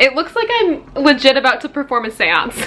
It looks like I'm legit about to perform a seance.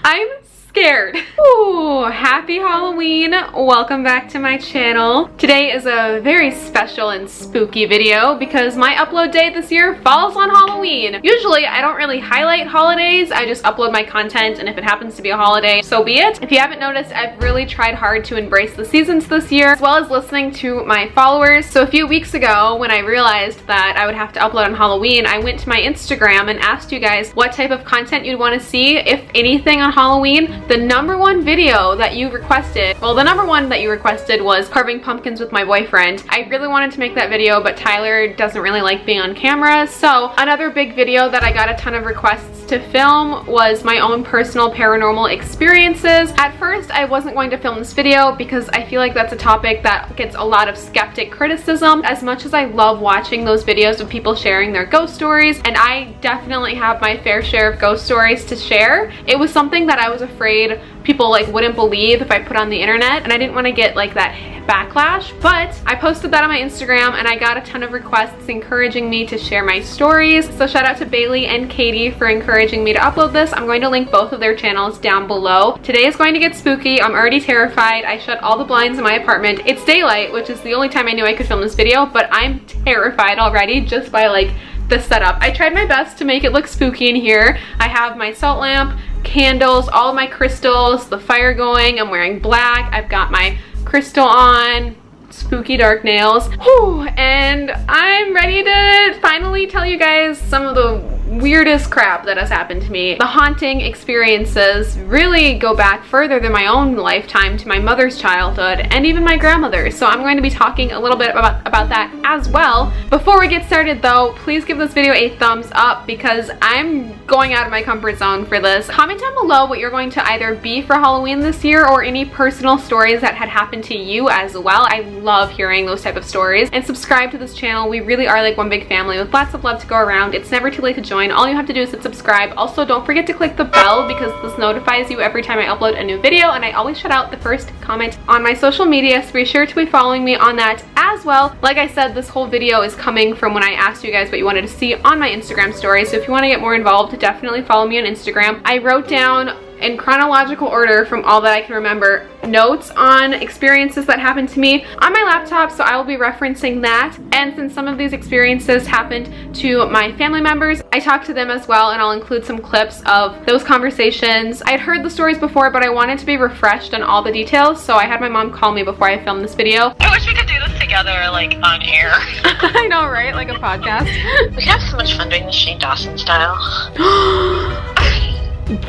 I'm scared. Ooh, happy Halloween. Welcome back to my channel. Today is a very special and spooky video because my upload date this year falls on Halloween. Usually I don't really highlight holidays, I just upload my content, and if it happens to be a holiday, so be it. If you haven't noticed, I've really tried hard to embrace the seasons this year, as well as listening to my followers. So a few weeks ago, when I realized that I would have to upload on Halloween, I went to my Instagram and asked you guys what type of content you'd want to see, if anything, on Halloween. The number one video that you requested, well, the number one that you requested was carving pumpkins with my boyfriend. I really wanted to make that video, but Tyler doesn't really like being on camera. So another big video that I got a ton of requests to film was my own personal paranormal experiences. At first, I wasn't going to film this video because I feel like that's a topic that gets a lot of skeptic criticism. As much as I love watching those videos of people sharing their ghost stories, and I definitely have my fair share of ghost stories to share, it was something that I was afraid people wouldn't believe if I put on the internet, and I didn't want to get that backlash. But I posted that on my Instagram and I got a ton of requests encouraging me to share my stories. So shout out to Bailey and Katie for encouraging me to upload this. I'm going to link both of their channels down below. Today is going to get spooky. I'm already terrified. I shut all the blinds in my apartment. It's daylight, which is the only time I knew I could film this video, but I'm terrified already just by the setup. I tried my best to make it look spooky in here. I have my salt lamp, candles, all of my crystals, the fire going. I'm wearing black. I've got my crystal on, spooky dark nails. Whew, and I'm ready to finally tell you guys some of the weirdest crap that has happened to me. The haunting experiences really go back further than my own lifetime, to my mother's childhood and even my grandmother's. So I'm going to be talking a little bit about that as well. Before we get started though, please give this video a thumbs up because I'm going out of my comfort zone for this. Comment down below what you're going to either be for Halloween this year or any personal stories that had happened to you as well. I love hearing those type of stories. And subscribe to this channel. We really are one big family with lots of love to go around. It's never too late to join. All you have to do is hit subscribe. Also, don't forget to click the bell because this notifies you every time I upload a new video, and I always shout out the first comment on my social media, so be sure to be following me on that as well. Like I said, this whole video is coming from when I asked you guys what you wanted to see on my Instagram story, so if you want to get more involved, definitely follow me on Instagram. I wrote down in chronological order from all that I can remember notes on experiences that happened to me on my laptop, so I will be referencing that. And since some of these experiences happened to my family members, I talked to them as well, and I'll include some clips of those conversations. I had heard the stories before, but I wanted to be refreshed on all the details, so I had my mom call me before I filmed this video. I wish we could do this together, on air. I know, right? Like a podcast. We could have so much fun doing the Shane Dawson style.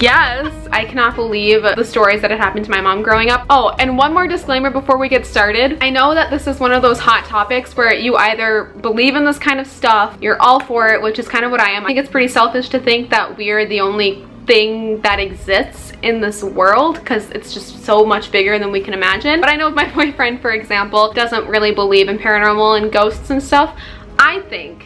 Yes, I cannot believe the stories that had happened to my mom growing up. Oh, and one more disclaimer before we get started. I know that this is one of those hot topics where you either believe in this kind of stuff, you're all for it, which is kind of what I am. I think it's pretty selfish to think that we're the only thing that exists in this world because it's just so much bigger than we can imagine. But I know my boyfriend, for example, doesn't really believe in paranormal and ghosts and stuff. I think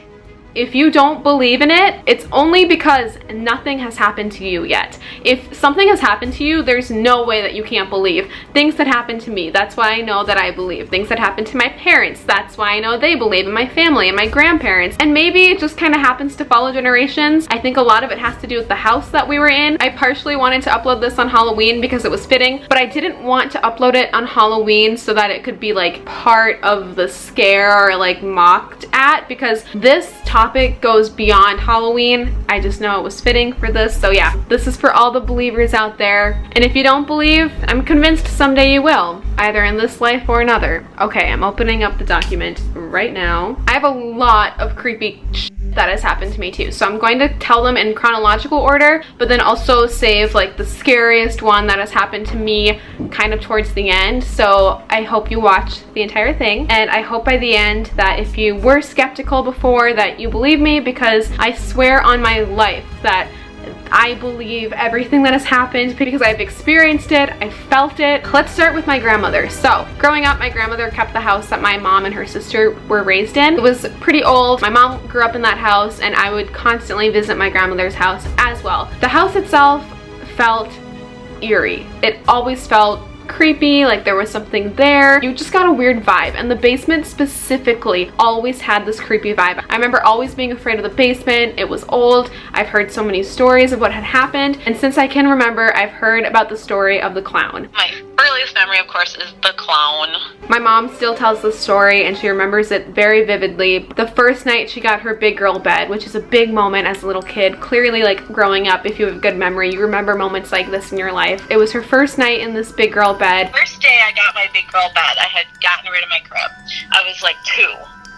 if you don't believe in it, it's only because nothing has happened to you yet. If something has happened to you, there's no way that you can't believe. Things that happened to me, that's why I know that I believe. Things that happened to my parents, that's why I know they believe, and my family and my grandparents. And maybe it just kind of happens to follow generations. I think a lot of it has to do with the house that we were in. I partially wanted to upload this on Halloween because it was fitting, but I didn't want to upload it on Halloween so that it could be part of the scare or mocked at, because this topic goes beyond Halloween. I just know it was fitting for this. So yeah, this is for all the believers out there. And if you don't believe, I'm convinced someday you will, either in this life or another. Okay, I'm opening up the document right now. I have a lot of creepy shit that has happened to me too, so I'm going to tell them in chronological order, but then also save the scariest one that has happened to me kind of towards the end. So I hope you watch the entire thing, and I hope by the end that if you were skeptical before, that you believe me, because I swear on my life that I believe everything that has happened because I've experienced it, I felt it. Let's start with my grandmother. So, growing up, my grandmother kept the house that my mom and her sister were raised in. It was pretty old. My mom grew up in that house, and I would constantly visit my grandmother's house as well. The house itself felt eerie. It always felt creepy, like there was something there. You just got a weird vibe, and the basement specifically always had this creepy vibe. I remember always being afraid of the basement. It was old. I've heard so many stories of what had happened, and since I can remember, I've heard about the story of the clown. My earliest memory, of course, is the clown. My mom still tells the story, and she remembers it very vividly. The first night she got her big girl bed, which is a big moment as a little kid. Clearly, like growing up, if you have a good memory, you remember moments like this in your life. It was her first night in this big girl bed. First day I got my big girl bed, I had gotten rid of my crib. I was like 2,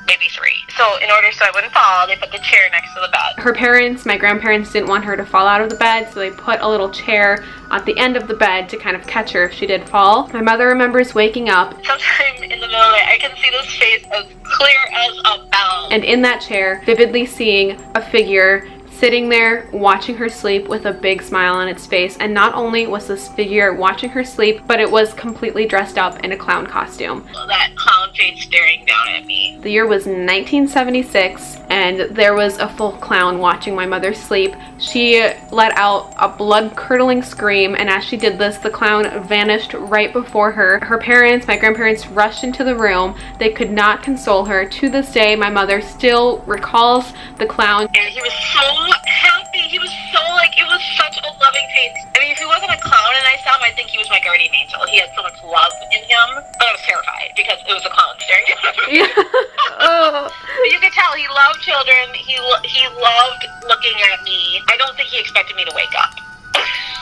maybe 3. So in order so I wouldn't fall, they put the chair next to the bed. Her parents, my grandparents, didn't want her to fall out of the bed, so they put a little chair at the end of the bed to kind of catch her if she did fall. My mother remembers waking up. Sometime in the middle of the night, I can see this face as clear as a bell. And in that chair, vividly seeing a figure sitting there watching her sleep with a big smile on its face. And not only was this figure watching her sleep, but it was completely dressed up in a clown costume. That clown face staring down at me. The year was 1976, and there was a full clown watching my mother sleep. She let out a blood-curdling scream, and as she did this, the clown vanished right before her. Her parents, my grandparents, rushed into the room. They could not console her. To this day, my mother still recalls the clown. And he was so happy. He was so like, it was such a loving face. I mean, if he wasn't a clown and I saw him, I think he was my guardian angel. He had so much love in him, but I was terrified because it was a clown staring down at me. Oh. But you could tell he loved children. He loved looking at me. I don't think he expected me to wake up.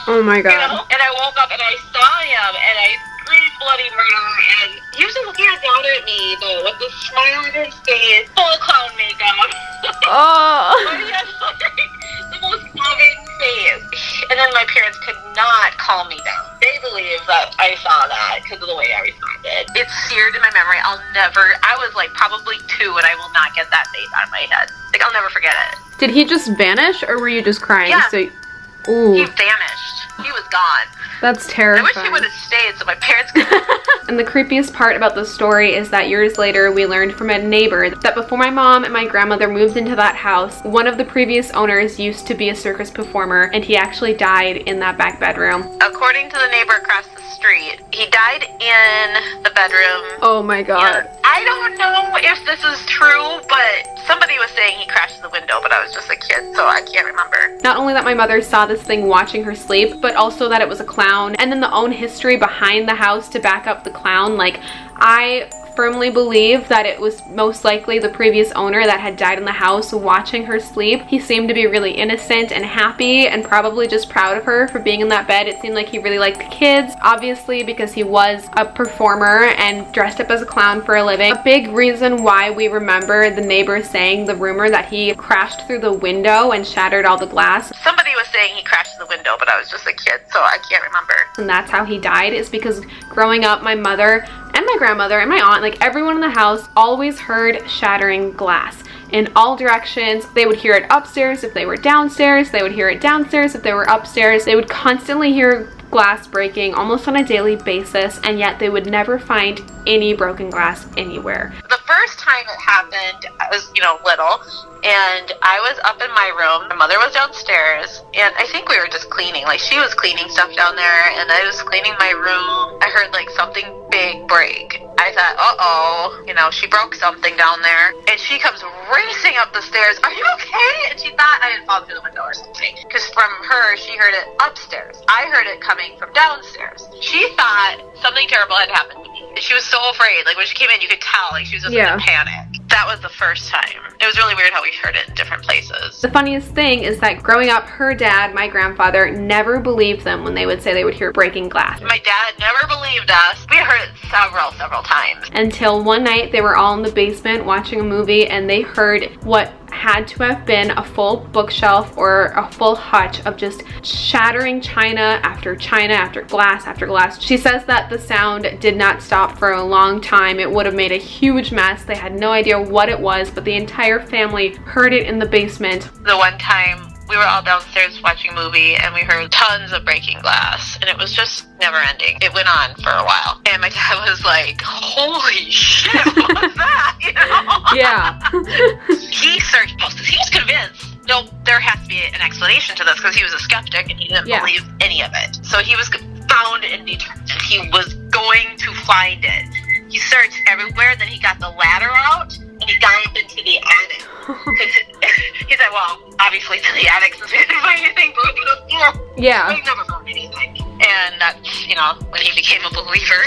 Oh my god. You know? And I woke up and I saw him and I screamed bloody murder, and he was just looking down at me though with this smile on his face, full of clown makeup. Oh. But he had like the most loving face. And then my parents could not calm me down. They believe that I saw that because of the way I responded. It's seared in my memory. I was like probably 2 and I will not get that face out of my head. Like, I'll never forget it. Did he just vanish, or were you just crying? Yeah. Ooh. He vanished. He was gone. That's I terrifying. wish he would have stayed so my parents could. And the creepiest part about the story is that years later we learned from a neighbor that before my mom and my grandmother moved into that house, one of the previous owners used to be a circus performer, and he actually died in that back bedroom. According to the neighbor across the street, he died in the bedroom. Oh my god. And I don't know if this is true, but somebody was saying he crashed the window, but I was just a kid, so I can't remember. Not only that my mother saw this thing watching her sleep, but also that it was a clown, and then the own history behind the house to back up the clown. Like, I firmly believe that it was most likely the previous owner that had died in the house watching her sleep. He seemed to be really innocent and happy and probably just proud of her for being in that bed. It seemed like he really liked the kids, obviously, because he was a performer and dressed up as a clown for a living. A big reason why we remember the neighbor saying the rumor that he crashed through the window and shattered all the glass. Somebody was saying he crashed the window, but I was just a kid, so I can't remember. And that's how he died, is because growing up, my mother and my grandmother and my aunt, like everyone in the house, always heard shattering glass in all directions. They would hear it upstairs if they were downstairs. They would hear it downstairs if they were upstairs. They would constantly hear glass breaking almost on a daily basis, and yet they would never find any broken glass anywhere. The first time it happened, I was, little, and I was up in my room. My mother was downstairs, and I think we were just cleaning. Like, she was cleaning stuff down there, and I was cleaning my room. I heard, like, something big break. I thought, uh-oh, she broke something down there. And she comes racing up the stairs. Are you okay? And she thought I had fallen through the window or something. Because from her, she heard it upstairs. I heard it coming from downstairs. She thought something terrible had happened to me. And she was so afraid. Like, when she came in, you could tell, like, she was just in a panic. That was the first time. It was really weird how we heard it in different places. The funniest thing is that growing up, her dad, my grandfather, never believed them when they would say they would hear breaking glass. My dad never believed us. We heard it several times. Until one night they were all in the basement watching a movie, and they heard what had to have been a full bookshelf or a full hutch of just shattering china after glass after glass. She says that the sound did not stop for a long time. It would have made a huge mess. They had no idea what it was, but the entire family heard it in the basement. The one time we were all downstairs watching a movie and we heard tons of breaking glass, and it was just never ending. It went on for a while, and my dad was like, holy shit, what was that? Yeah. He searched posters. He was convinced, no, there has to be an explanation to this, because he was a skeptic and he didn't believe any of it. So he was bound and determined. He was going to find it. He searched everywhere, then he got the ladder out, and he got up into the attic. He said, well, obviously to the attic, since we didn't find anything, but we don't, Yeah. we never found anything. And that's, you know, when he became a believer.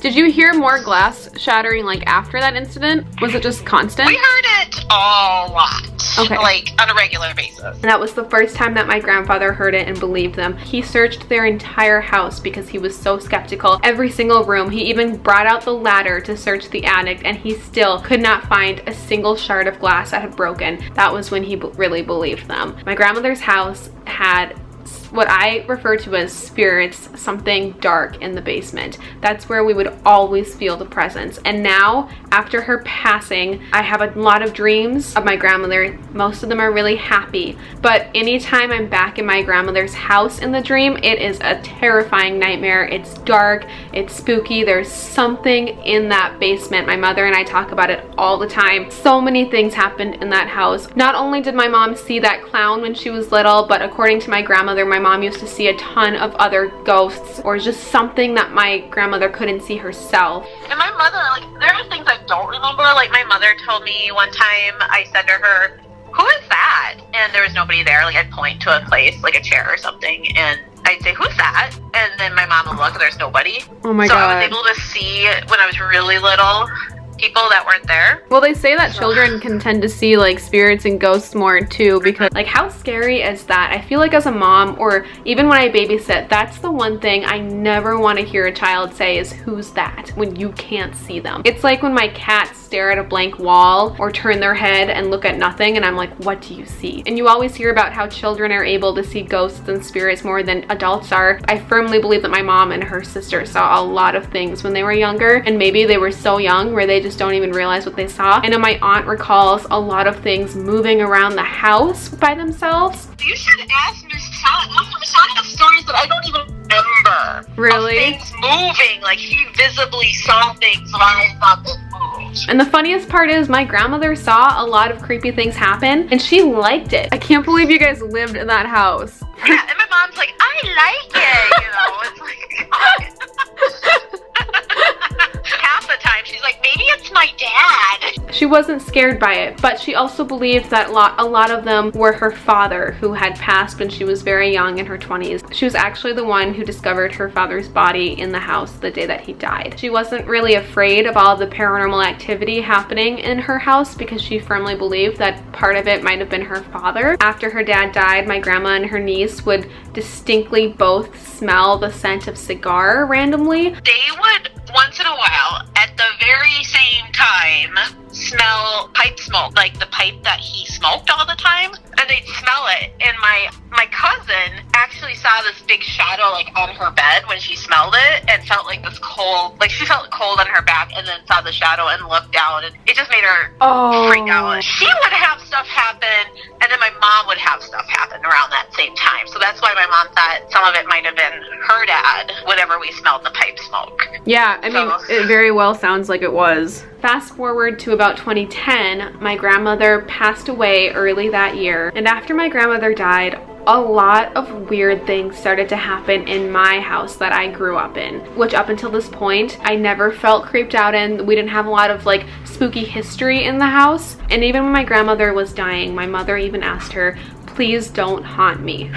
Did you hear more glass shattering like after that incident? Was it just constant? We heard it a lot. Okay. Like on a regular basis. And that was the first time that my grandfather heard it and believed them. He searched their entire house because he was so skeptical. Every single room. He even brought out the ladder to search the attic, and he still could not find a single shard of glass that had broken. That was when he really believed them. My grandmother's house had what I refer to as spirits, something dark in the basement. That's where we would always feel the presence. And now, after her passing, I have a lot of dreams of my grandmother. Most of them are really happy. But anytime I'm back in my grandmother's house in the dream, it is a terrifying nightmare. It's dark, it's spooky. There's something in that basement. My mother and I talk about it all the time. So many things happened in that house. Not only did my mom see that clown when she was little, but according to my grandmother, my mom used to see a ton of other ghosts or just something that my grandmother couldn't see herself. And my mother, like, there are things I don't remember. Like, my mother told me one time, I said to her, who is that? And there was nobody there. Like, I'd point to a place, like a chair or something, and I'd say, who's that? And then my mom would look and there's nobody. Oh my God. So I was able to see, when I was really little, people that weren't there. Well, they say that children can tend to see like spirits and ghosts more too, because like how scary is that? I feel like as a mom, or even when I babysit, that's the one thing I never want to hear a child say is, who's that, when you can't see them. It's like when my cats stare at a blank wall or turn their head and look at nothing, and I'm like, what do you see? And you always hear about how children are able to see ghosts and spirits more than adults are. I firmly believe that my mom and her sister saw a lot of things when they were younger, and maybe they were so young where they just don't even realize what they saw. I know my aunt recalls a lot of things moving around the house by themselves. You should ask Miss Shauna. Miss Shauna has stories that I don't even remember. Really? Of things moving, like she visibly saw things while I thought they moved. And the funniest part is my grandmother saw a lot of creepy things happen and she liked it. I can't believe you guys lived in that house. Yeah, and my mom's like, I like it, you know. It's like, half the time she's like, maybe it's my dad. She wasn't scared by it, but she also believed that a lot of them were her father, who had passed when she was very young, in her 20s. She was actually the one who discovered her father's body in the house the day that he died. She wasn't really afraid of all the paranormal activity happening in her house because she firmly believed that part of it might have been her father. After her dad died, my grandma and her niece would distinctly both smell the scent of cigar randomly. They would, once in a while, at the very same time, smell pipe smoke, like the pipe that he smoked all the time, and they'd smell it. And my cousin actually saw this big shadow like on her bed when she smelled it, and felt like this cold, like she felt cold on her back, and then saw the shadow and looked down, and it just made her freak out. She would have stuff happen, and then my mom would have stuff happen around that same time. So that's why my mom thought some of it might have been her dad whenever we smelled the pipe smoke. Yeah, I mean, it very well sounds like it was. Fast forward to about 2010, my grandmother passed away early that year, and after my grandmother died, a lot of weird things started to happen in my house that I grew up in, which up until this point, I never felt creeped out in. We didn't have a lot of like spooky history in the house. And even when my grandmother was dying, my mother even asked her, please don't haunt me.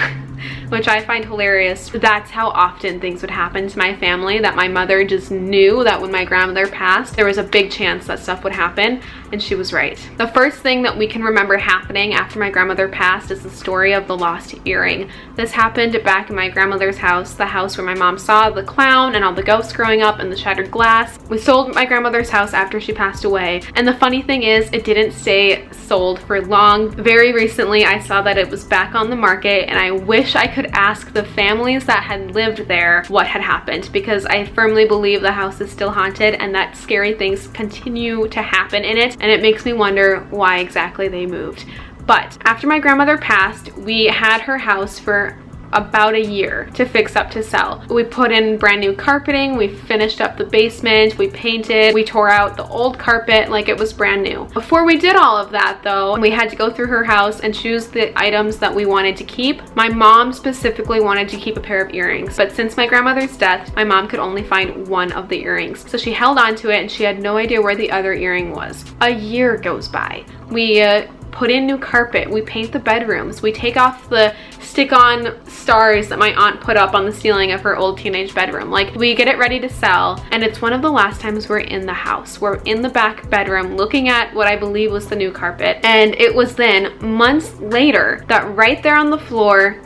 Which I find hilarious. That's how often things would happen to my family, that my mother just knew that when my grandmother passed, there was a big chance that stuff would happen, and she was right. The first thing that we can remember happening after my grandmother passed is the story of the lost earring. This happened back in my grandmother's house, the house where my mom saw the clown and all the ghosts growing up and the shattered glass. We sold my grandmother's house after she passed away, and the funny thing is, it didn't stay sold for long. Very recently, I saw that it was back on the market, and I wish I could ask the families that had lived there what had happened, because I firmly believe the house is still haunted and that scary things continue to happen in it, and it makes me wonder why exactly they moved. But after my grandmother passed, we had her house for about a year to fix up to sell. We put in brand new carpeting, we finished up the basement, we painted, we tore out the old carpet like it was brand new. Before we did all of that though, we had to go through her house and choose the items that we wanted to keep. My mom specifically wanted to keep a pair of earrings, but since my grandmother's death, my mom could only find one of the earrings. So she held on to it and she had no idea where the other earring was. A year goes by. We put in new carpet, we paint the bedrooms, we take off the stick-on stars that my aunt put up on the ceiling of her old teenage bedroom. Like, we get it ready to sell, and it's one of the last times we're in the house. We're in the back bedroom looking at what I believe was the new carpet, and it was then months later that right there on the floor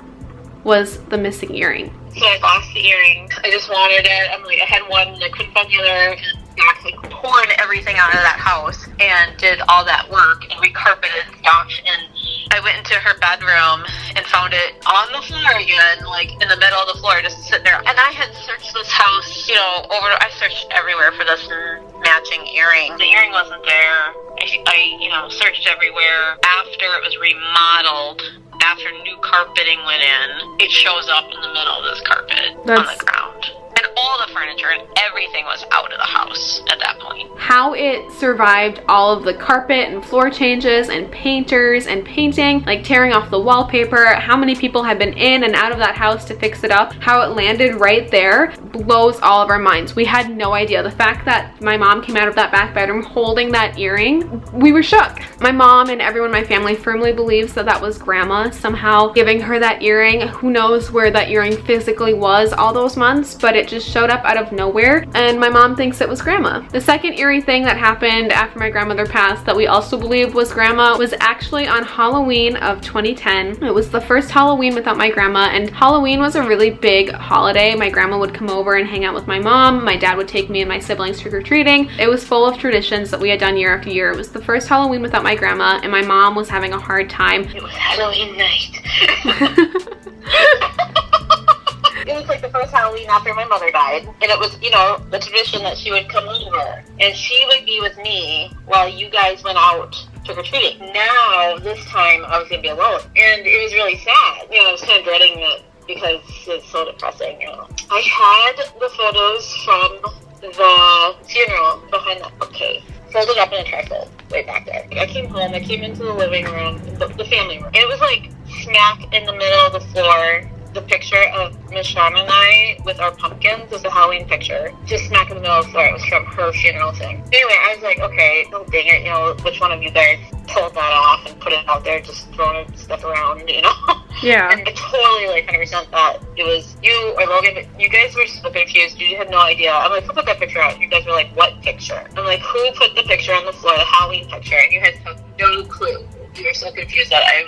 was the missing earring. So I lost the earring. I just wanted it. I'm like, I had one and I couldn't find the other. Like, poured everything out of that house and did all that work and recarpeted stuff. And I went into her bedroom and found it on the floor again, like in the middle of the floor, just sitting there. And I had searched this house, you know, I searched everywhere for this matching earring. The earring wasn't there. I searched everywhere. After it was remodeled, after new carpeting went in, it shows up in the middle of this carpet on the ground. And all the furniture and everything was out of the house at that point. How it survived all of the carpet and floor changes and painters and painting, like tearing off the wallpaper, how many people had been in and out of that house to fix it up, how it landed right there blows all of our minds. We had no idea. The fact that my mom came out of that back bedroom holding that earring, we were shook. My mom and everyone in my family firmly believes that that was grandma somehow giving her that earring. Who knows where that earring physically was all those months, but it just showed up out of nowhere, and my mom thinks it was grandma. The second eerie thing that happened after my grandmother passed that we also believe was grandma was actually on Halloween of 2010. It was the first Halloween without my grandma, and Halloween was a really big holiday. My grandma would come over and hang out with my mom. My dad would take me and my siblings trick-or-treating. It was full of traditions that we had done year after year. It was the first Halloween without my grandma, and my mom was having a hard time. It was Halloween night. It was like the first Halloween after my mother died, and it was, the tradition that she would come over, and she would be with me while you guys went out trick-or-treating. Now, this time, I was going to be alone, and it was really sad. I was kind of dreading it because it's so depressing, I had the photos from the funeral behind that bookcase, folded up in a trifold way back there. I came home, I came into the living room, the family room, and it was like smack in the middle of the floor. The picture of Miss Shawn and I with our pumpkins was a Halloween picture. Just smack in the middle of the floor. It was from her funeral thing. Anyway, I was like, okay, oh dang it, which one of you guys pulled that off and put it out there, just throwing stuff around, Yeah. And I totally 100% thought it was you or Logan, but you guys were so confused. You had no idea. I'm like, who put that picture out? You guys were like, what picture? I'm like, who put the picture on the floor, the Halloween picture? And you guys have no clue. You were so confused that I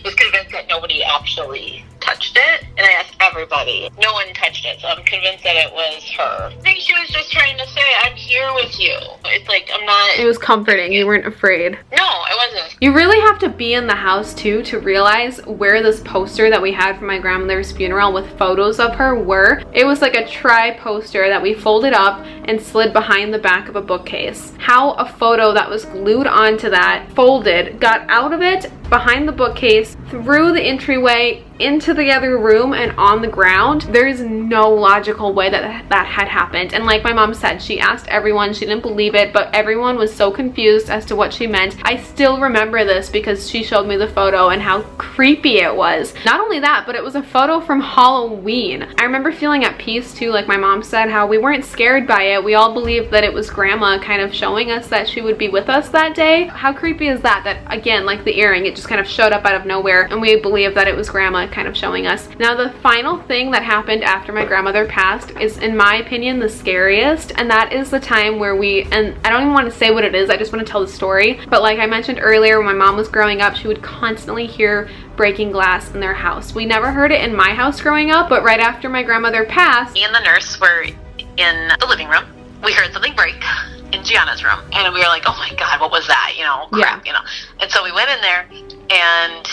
was convinced that nobody actually touched it, and I asked everybody. No one touched it, so I'm convinced that it was her. I think she was just trying to say, I'm here with you. It's like, I'm not... It was comforting. You weren't afraid. No, I wasn't. You really have to be in the house, too, to realize where this poster that we had for my grandmother's funeral with photos of her were. It was like a tri-poster that we folded up and slid behind the back of a bookcase. How a photo that was glued onto that, folded, got out of it, behind the bookcase, through the entryway, into the other room and on the ground. There's no logical way that that had happened. And like my mom said, she asked everyone, she didn't believe it, but everyone was so confused as to what she meant. I still remember this because she showed me the photo and how creepy it was. Not only that, but it was a photo from Halloween. I remember feeling at peace too, like my mom said, how we weren't scared by it. We all believed that it was grandma kind of showing us that she would be with us that day. How creepy is that? That again, like the earring, it just kind of showed up out of nowhere and we believed that it was grandma kind of showing us. Now the final thing that happened after my grandmother passed is, in my opinion, the scariest, and that is the time where and I don't even want to say what it is, I just want to tell the story, but like I mentioned earlier, when my mom was growing up, she would constantly hear breaking glass in their house. We never heard it in my house growing up, but right after my grandmother passed, me and the nurse were in the living room. We heard something break in Gianna's room, and we were like, oh my god, what was that? Crap, yeah. And so we went in there, and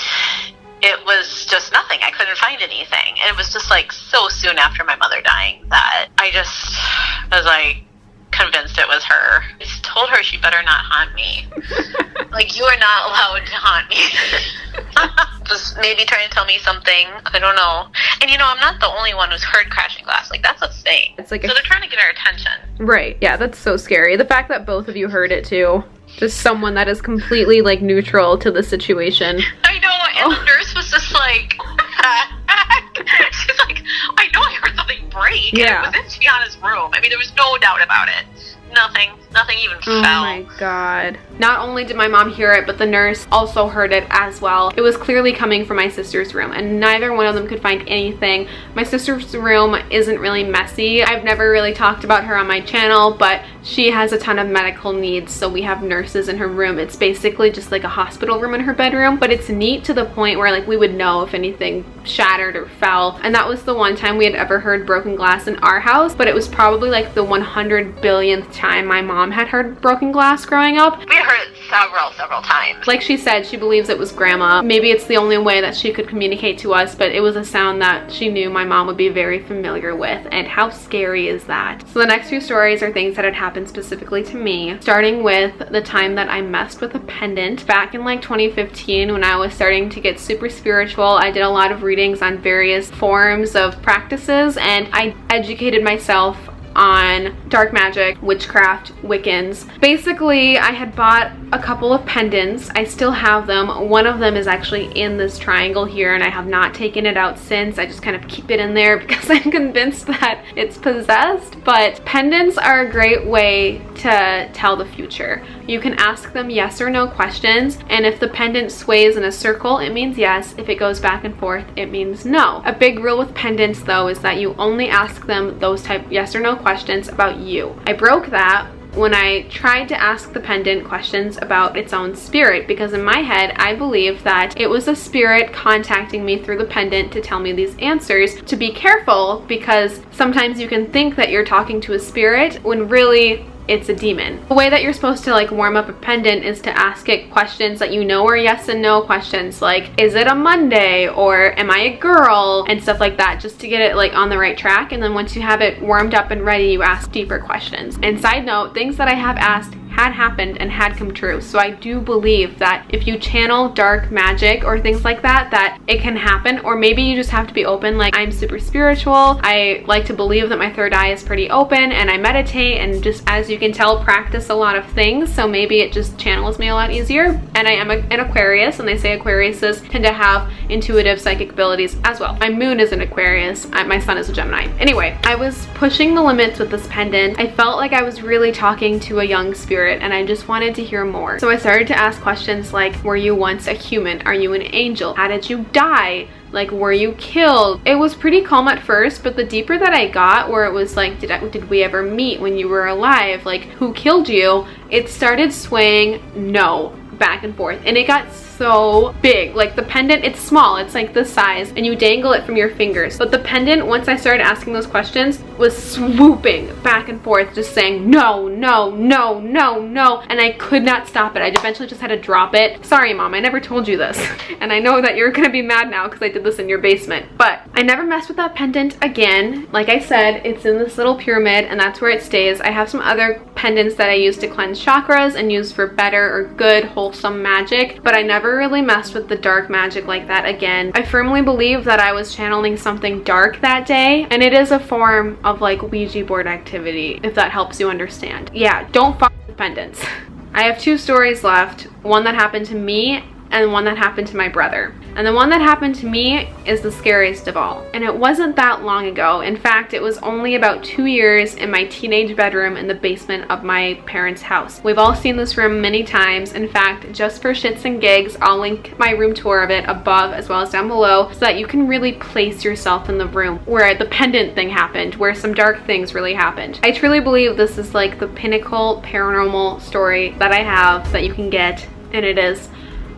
it was just nothing. I couldn't find anything. And it was just like so soon after my mother dying that I just was like convinced it was her. I just told her she better not haunt me. Like, you are not allowed to haunt me. Was maybe trying to tell me something. I don't know. And I'm not the only one who's heard crashing glass. Like, that's a thing. It's like so they're trying to get our attention. Right. Yeah, that's so scary. The fact that both of you heard it too. Just someone that is completely like neutral to the situation. I know, and the nurse was just like, she's like, I know I heard something break. Yeah. And it was in Tiana's room. I mean, there was no doubt about it. Nothing even fell. Oh my god. Not only did my mom hear it, but the nurse also heard it as well. It was clearly coming from my sister's room, and neither one of them could find anything. My sister's room isn't really messy. I've never really talked about her on my channel, but she has a ton of medical needs, so we have nurses in her room. It's basically just like a hospital room in her bedroom, but it's neat to the point where like we would know if anything shattered or fell. And that was the one time we had ever heard broken glass in our house, but it was probably like the 100 billionth time my mom had heard broken glass growing up. We heard it several times. Like she said, she believes it was grandma. Maybe it's the only way that she could communicate to us, but it was a sound that she knew my mom would be very familiar with. And how scary is that? So the next few stories are things that had happened specifically to me, starting with the time that I messed with a pendant back in like 2015 when I was starting to get super spiritual. I did a lot of readings on various forms of practices, and I educated myself on dark magic, witchcraft, Wiccans. Basically, I had bought a couple of pendants. I still have them. One of them is actually in this triangle here, and I have not taken it out since. I just kind of keep it in there because I'm convinced that it's possessed. But pendants are a great way to tell the future. You can ask them yes or no questions, and if the pendant sways in a circle, it means yes. If it goes back and forth, it means no. A big rule with pendants though is that you only ask them those type yes or no questions about you. I broke that when I tried to ask the pendant questions about its own spirit, because in my head I believed that it was a spirit contacting me through the pendant to tell me these answers. To be careful, because sometimes you can think that you're talking to a spirit when really it's a demon. The way that you're supposed to like warm up a pendant is to ask it questions that you know are yes and no questions, like is it a Monday or am I a girl, and stuff like that, just to get it like on the right track. And then once you have it warmed up and ready, you ask deeper questions. And side note, things that I have asked had happened and had come true. So I do believe that if you channel dark magic or things like that, that it can happen. Or maybe you just have to be open. Like, I'm super spiritual. I like to believe that my third eye is pretty open, and I meditate and just, as you can tell, practice a lot of things. So maybe it just channels me a lot easier. And I am an Aquarius, and they say Aquariuses tend to have intuitive psychic abilities as well. My moon is an Aquarius. My sun is a Gemini. Anyway, I was pushing the limits with this pendant. I felt like I was really talking to a young spirit, and I just wanted to hear more. So I started to ask questions like, were you once a human? Are you an angel? How did you die? Like, were you killed? It was pretty calm at first, but the deeper that I got, where it was like, did we ever meet when you were alive? Like, who killed you? It started swaying no, back and forth, and it got so big. Like, the pendant, it's small, it's like this size, and you dangle it from your fingers. But the pendant, once I started asking those questions, was swooping back and forth, just saying no, no, no, no, no, and I could not stop it. I eventually just had to drop it. Sorry, Mom, I never told you this. And I know that you're gonna be mad now because I did this in your basement, but I never messed with that pendant again. Like I said, it's in this little pyramid, and that's where it stays. I have some other pendants that I use to cleanse chakras and use for better or good, wholesome magic, but I never really messed with the dark magic like that again. I firmly believe that I was channeling something dark that day, and it is a form of like Ouija board activity, if that helps you understand. Yeah, don't fuck with pendants. I have two stories left, one that happened to me and one that happened to my brother. And the one that happened to me is the scariest of all. And it wasn't that long ago. In fact, it was only about 2 years in my teenage bedroom in the basement of my parents' house. We've all seen this room many times. In fact, just for shits and gigs, I'll link my room tour of it above as well as down below so that you can really place yourself in the room where the pendant thing happened, where some dark things really happened. I truly believe this is like the pinnacle paranormal story that I have that you can get, and it is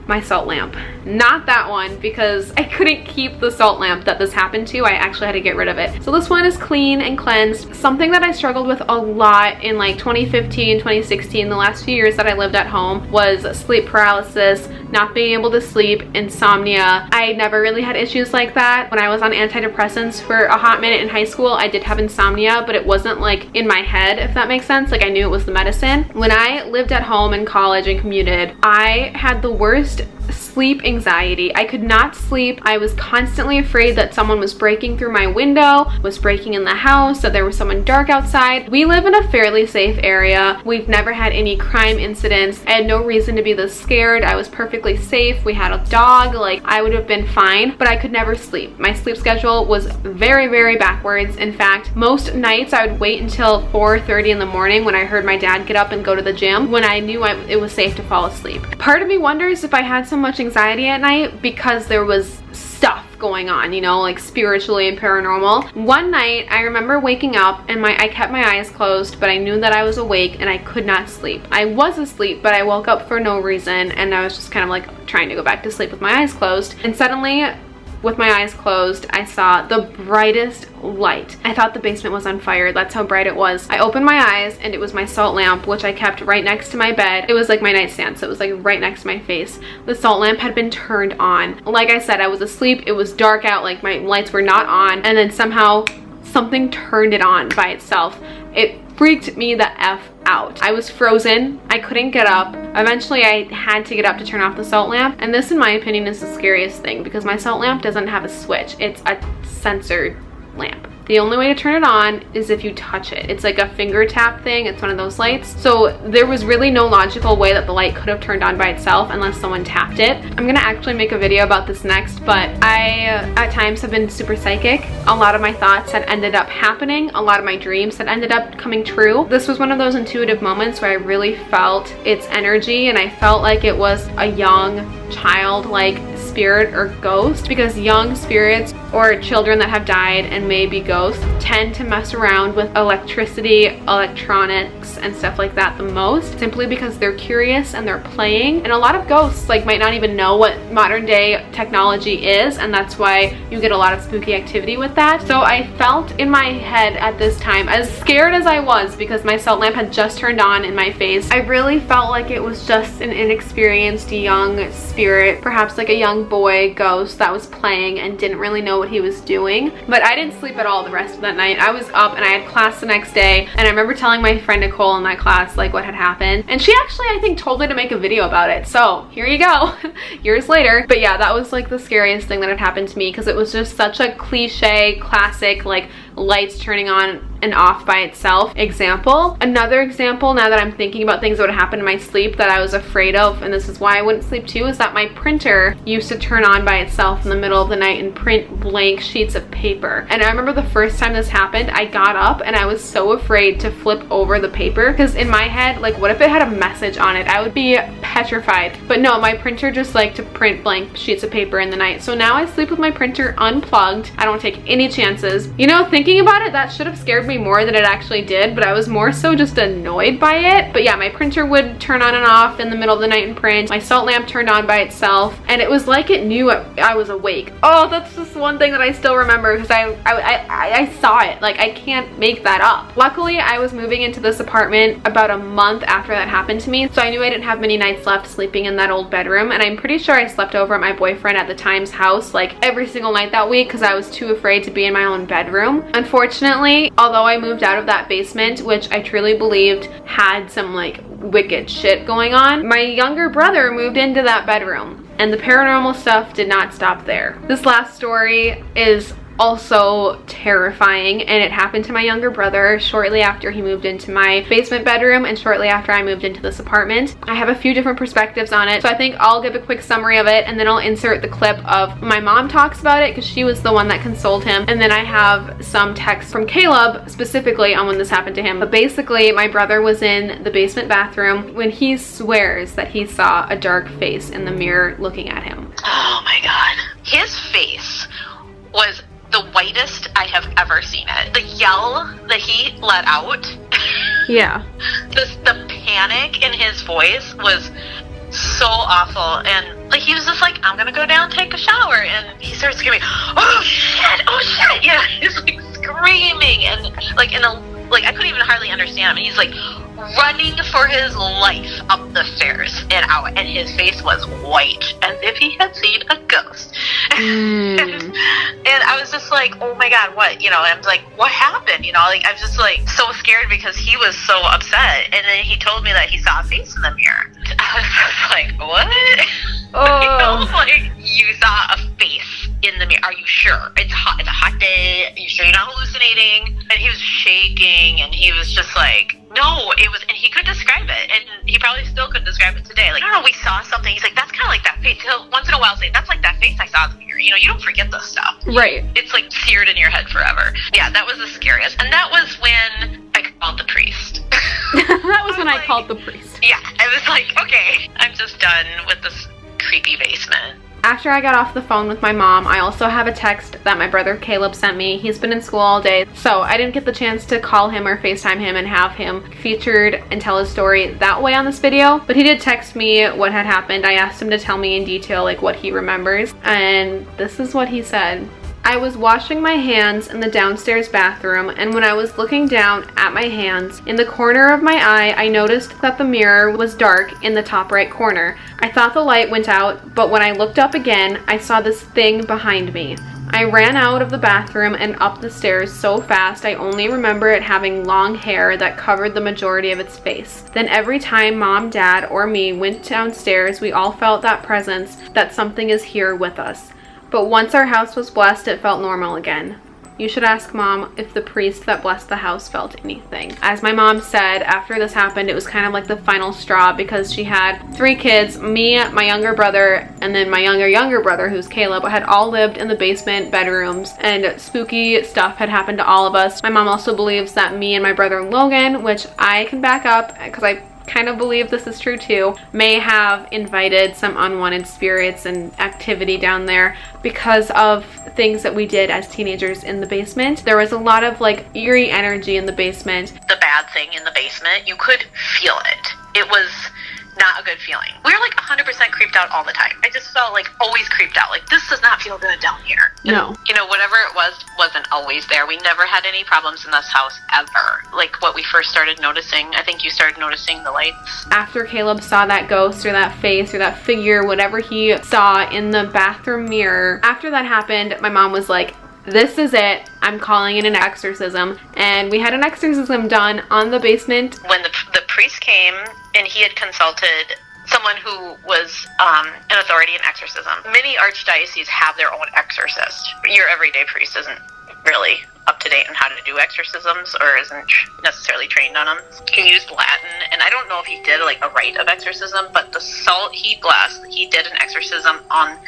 my salt lamp. Not that one, because I couldn't keep the salt lamp that this happened to. I actually had to get rid of it. So this one is clean and cleansed. Something that I struggled with a lot in like 2015, 2016, the last few years that I lived at home, was sleep paralysis, not being able to sleep, insomnia. I never really had issues like that. When I was on antidepressants for a hot minute in high school, I did have insomnia, but it wasn't like in my head, if that makes sense. Like, I knew it was the medicine. When I lived at home in college and commuted, I had the worst sleep anxiety. I could not sleep. I was constantly afraid that someone was breaking through my window, was breaking in the house, that there was someone dark outside. We live in a fairly safe area. We've never had any crime incidents. I had no reason to be this scared. I was perfectly safe. We had a dog. Like, I would have been fine, but I could never sleep. My sleep schedule was very, very backwards. In fact, most nights I would wait until 4:30 in the morning when I heard my dad get up and go to the gym, when I knew it was safe to fall asleep. Part of me wonders if I had so much anxiety at night because there was stuff going on, you know, like spiritually and paranormal. One night I remember waking up and I kept my eyes closed, but I knew that I was awake and I could not sleep. I was asleep, but I woke up for no reason, and I was just kind of like trying to go back to sleep with my eyes closed. And suddenly, with my eyes closed, I saw the brightest light. I thought the basement was on fire. That's how bright it was. I opened my eyes and it was my salt lamp, which I kept right next to my bed. It was like my nightstand, so it was like right next to my face. The salt lamp had been turned on. Like I said, I was asleep. It was dark out, like my lights were not on, and then somehow something turned it on by itself. It freaked me the F out. I was frozen. I couldn't get up. Eventually I had to get up to turn off the salt lamp, and this in my opinion is the scariest thing because my salt lamp doesn't have a switch. It's a censored lamp. The only way to turn it on is if you touch it. It's like a finger tap thing. It's one of those lights. So there was really no logical way that the light could have turned on by itself unless someone tapped it. I'm gonna actually make a video about this next, but I at times have been super psychic. A lot of my thoughts had ended up happening. A lot of my dreams had ended up coming true. This was one of those intuitive moments where I really felt its energy, and I felt like it was a young child-like spirit or ghost, because young spirits or children that have died and may be ghosts tend to mess around with electricity, electronics, and stuff like that the most, simply because they're curious and they're playing. And a lot of ghosts like might not even know what modern day technology is, and that's why you get a lot of spooky activity with that. So I felt in my head at this time, as scared as I was because my salt lamp had just turned on in my face, I really felt like it was just an inexperienced young spirit, perhaps like a young boy ghost that was playing and didn't really know what he was doing. But I didn't sleep at all the rest of that night. I was up and I had class the next day, and I remember telling my friend Nicole in that class like what had happened, and she actually I think told me to make a video about it. So here you go. Years later. But yeah, that was like the scariest thing that had happened to me because it was just such a cliche classic like lights turning on and off by itself example. Another example, now that I'm thinking about things that would happen in my sleep that I was afraid of, and this is why I wouldn't sleep too, is that my printer used to turn on by itself in the middle of the night and print blank sheets of paper. And I remember the first time this happened, I got up and I was so afraid to flip over the paper because in my head, like, what if it had a message on it? I would be petrified. But no, my printer just liked to print blank sheets of paper in the night. So now I sleep with my printer unplugged. I don't take any chances. You know, thinking about it, that should have scared me more than it actually did, but I was more so just annoyed by it. But yeah, my printer would turn on and off in the middle of the night and print. My salt lamp turned on by itself, and it was like it knew I was awake. Oh, that's just one thing that I still remember because I saw it. Like, I can't make that up. Luckily, I was moving into this apartment about a month after that happened to me, so I knew I didn't have many nights left sleeping in that old bedroom, and I'm pretty sure I slept over at my boyfriend at the time's house like every single night that week because I was too afraid to be in my own bedroom. Unfortunately, although I moved out of that basement, which I truly believed had some like wicked shit going on, my younger brother moved into that bedroom, and the paranormal stuff did not stop there. This last story is also terrifying, and it happened to my younger brother shortly after he moved into my basement bedroom and shortly after I moved into this apartment. I have a few different perspectives on it, so I think I'll give a quick summary of it, and then I'll insert the clip of my mom talks about it because she was the one that consoled him, and then I have some text from Caleb specifically on when this happened to him. But basically, my brother was in the basement bathroom when he swears that he saw a dark face in the mirror looking at him. Oh my god. His face was the whitest I have ever seen it. The yell that he let out. Yeah. The panic in his voice was so awful. And like he was just like, I'm gonna go down, take a shower, and he starts screaming, oh shit. Yeah, he's like screaming and like I couldn't even hardly understand him. And he's like running for his life up the stairs and out, and his face was white as if he had seen a ghost. And I was just like, oh my god, what? You know, and I was like, what happened? You know, like I was just like so scared because he was so upset, and then he told me that he saw a face in the mirror. I was just like, what? Oh. Like, you saw a face in the mirror. Are you sure? It's hot. It's a hot day. Are you sure you're not hallucinating? And he was shaking, and he was just like, no, it was, and he could describe it, and he probably still could describe it today. Like, I don't know, we saw something. He's like, that's kind of like that face. He'll once in a while say, that's like that face I saw in the mirror. You know, you don't forget this stuff. Right. It's like seared in your head forever. Yeah, that was the scariest. And that was when I called the priest. That was when I called the priest. Yeah, I was like, okay, I'm just done with this creepy basement. After I got off the phone with my mom, I also have a text that my brother Caleb sent me. He's been in school all day, so I didn't get the chance to call him or FaceTime him and have him featured and tell his story that way on this video, but he did text me what had happened. I asked him to tell me in detail like what he remembers, and this is what he said. I was washing my hands in the downstairs bathroom, and when I was looking down at my hands, in the corner of my eye, I noticed that the mirror was dark in the top right corner. I thought the light went out, but when I looked up again, I saw this thing behind me. I ran out of the bathroom and up the stairs so fast I only remember it having long hair that covered the majority of its face. Then every time Mom, Dad, or me went downstairs, we all felt that presence, that something is here with us. But once our house was blessed, it felt normal again. You should ask Mom if the priest that blessed the house felt anything. As my mom said, after this happened, it was kind of like the final straw because she had 3 kids, me, my younger brother, and then my younger brother, who's Caleb, had all lived in the basement bedrooms, and spooky stuff had happened to all of us. My mom also believes that me and my brother Logan, which I can back up because I kind of believe this is true too, may have invited some unwanted spirits and activity down there because of things that we did as teenagers in the basement. There was a lot of like eerie energy in the basement. The bad thing in the basement, you could feel it. It was not a good feeling. We were like 100% creeped out all the time. I just felt like always creeped out. Like, this does not feel good down here. No. You know, whatever it was, wasn't always there. We never had any problems in this house ever. Like what we first started noticing, I think you started noticing the lights. After Caleb saw that ghost or that face or that figure, whatever he saw in the bathroom mirror, after that happened, my mom was like, this is it. I'm calling it an exorcism. And we had an exorcism done on the basement. When the priest came and he had consulted someone who was an authority in exorcism. Many archdioceses have their own exorcist. Your everyday priest isn't really up to date on how to do exorcisms or isn't necessarily trained on them. He used Latin, and I don't know if he did like a rite of exorcism, but the salt he blessed, he did an exorcism on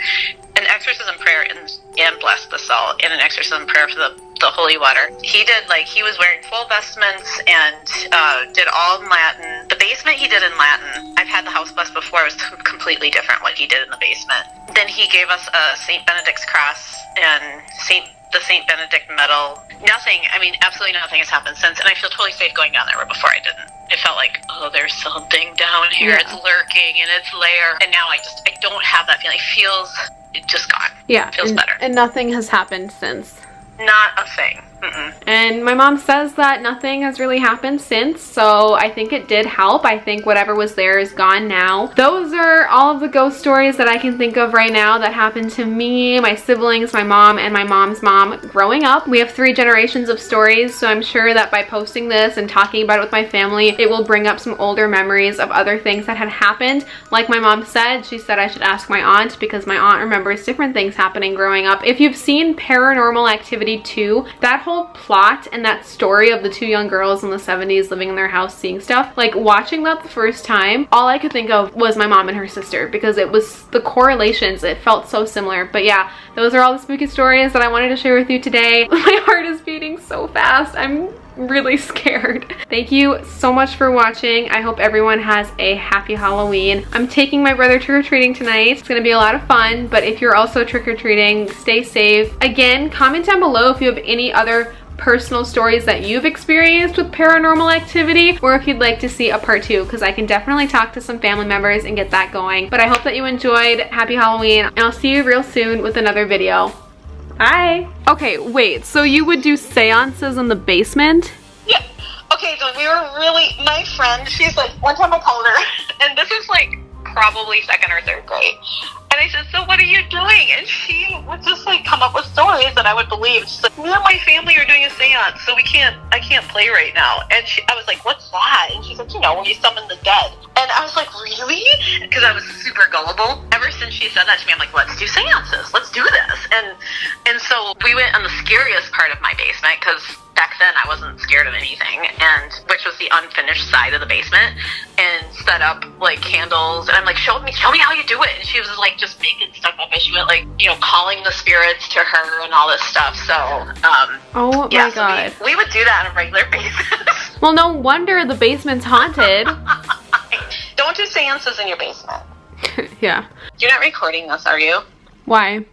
an exorcism prayer and blessed the salt, and an exorcism prayer for the holy water. He did, like, he was wearing full vestments and did all in Latin. The basement he did in Latin. I've had the house blessed before. It was completely different what he did in the basement. Then he gave us a St. Benedict's cross and the St. Benedict medal. Nothing, I mean, absolutely nothing has happened since, and I feel totally safe going down there, where before I didn't. It felt like, oh, there's something down here. Yeah. It's lurking in its lair. And now I don't have that feeling. It's just gone. Yeah. It feels better. And nothing has happened since. Not a thing. Mm-mm. And my mom says that nothing has really happened since, so I think it did help. I think whatever was there is gone now. Those are all of the ghost stories that I can think of right now that happened to me, my siblings, my mom, and my mom's mom growing up. We have 3 generations of stories, so I'm sure that by posting this and talking about it with my family, it will bring up some older memories of other things that had happened. Like my mom said, she said I should ask my aunt because my aunt remembers different things happening growing up. If you've seen Paranormal Activity 2, that whole plot and that story of the 2 young girls in the 70s living in their house seeing stuff, like watching that the first time, all I could think of was my mom and her sister because it was the correlations. It felt so similar. But yeah, those are all the spooky stories that I wanted to share with you today. My heart is beating so fast. I'm really scared. Thank you so much for watching. I hope everyone has a happy Halloween. I'm taking my brother trick-or-treating tonight. It's gonna be a lot of fun, but if you're also trick-or-treating, stay safe. Again, comment down below if you have any other personal stories that you've experienced with paranormal activity, or if you'd like to see a part 2, because I can definitely talk to some family members and get that going. But I hope that you enjoyed. Happy Halloween, and I'll see you real soon with another video. Bye. Okay, wait, so you would do seances in the basement? Yeah. Okay, so we were really, my friend, she's like, one time I called her, and this is like probably 2nd or 3rd grade. And I said, so what are you doing? And she would just like come up with stories that I would believe. She's like, me and my family are doing a seance, so I can't play right now. And I was like, what's that? And she's like, you know, when you summon the dead. And I was like, really? Because I was super gullible. Ever since she said that to me, I'm like, let's do seances. Let's do this. And so we went on the scariest part of my basement, because back then I wasn't scared of anything, and which was the unfinished side of the basement, and set up like candles. And I'm like, show me how you do it. And she was like just making stuff up as she went, like, you know, calling the spirits to her and all this stuff. So oh yeah, my god. So we would do that on a regular basis. Well, no wonder the basement's haunted. Don't do seances in your basement. Yeah. You're not recording this, are you? Why?